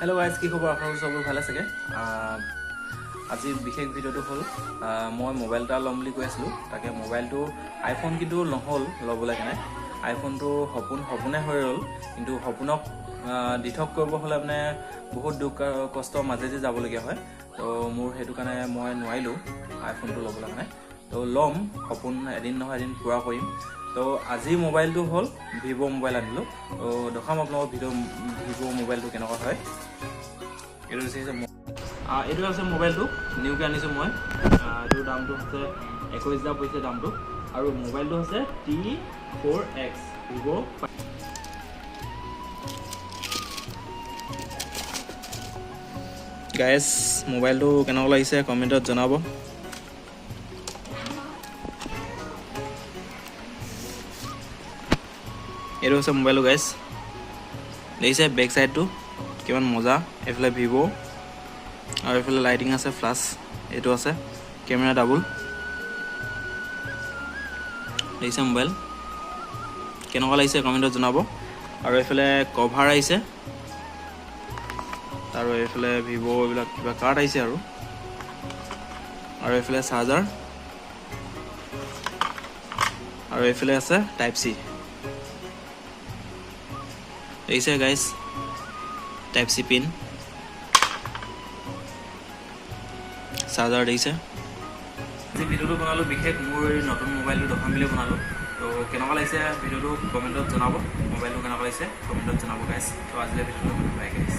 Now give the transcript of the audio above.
hello guys কি খবৰ আপোনালোকৰ সবৰ ভালে আছে আজি বিশেষ ভিডিওটো হল মই মোবাইল এটা লম বুলি কৈ আছিলো তাকে মোবাইলটো আইফোন কিন্তু নহল লবলৈ কেনে আইফোনটো সপোনে হৈ ৰল কিন্তু সপোনক দিঠক কৰিব হলে মানে বহুত দুখ কষ্ট মাজেদি যাবলগীয়া হয় তো মোৰ হেতু কাৰণে মই নোৱাইলো আইফোনটো লবলৈ মানে তো লম সপোন এদিন নহয় এদিন পুৰা কৰিম তো আজি মোবাইলটো হল ভিভো মোবাইল আনিলো তো দেখাম আপোনালোকক ভিভো মোবাইলটো কেনেকুৱা হয় এইটো আছে মোবাইলটো নিউকে আনিছো মই এইটো দামটো আছে 21000 পইচা দামটো আৰু মোবাইলটো আছে T4X ভিভো গাইস মোবাইলটো কেনেকুৱা লাগিছে কমেন্টত জনাব এইটো আছে মোবাইলটো গাইস দেখিছে বেক সাইডটো কিমান মজা এফালে ভিভো আৰু এফালে লাইটিং আছে ফ্লাশ এটো আছে ক্যামেৰা ডাবল দেখিছে মোবাইল কেনেকুৱা লাগিছে কমেন্টত জনাব আৰু এফালে কভাৰ আহিছে আৰু এফালে ভিভো এইবিলাক কিবা কাৰ্ড আহিছে আৰু এফালে চাৰ্জাৰ আৰু এফালে আছে টাইপ সি দেখিছে গাইস টাইপ সি পিন চাৰ্জাৰ দিছে এই ভিডিওটো বনালো বিশেষ মোৰ নতুন মোবাইলটো দেখাম বুলি বনালো তো কেনেকুৱা লাগিছে ভিডিওটো কমেন্টত জনাব মোবাইলটো কেনেকুৱা লাগিছে কমেন্টত জনাব গাইস তো আজিলৈ ভিডিওটো বাই গাইস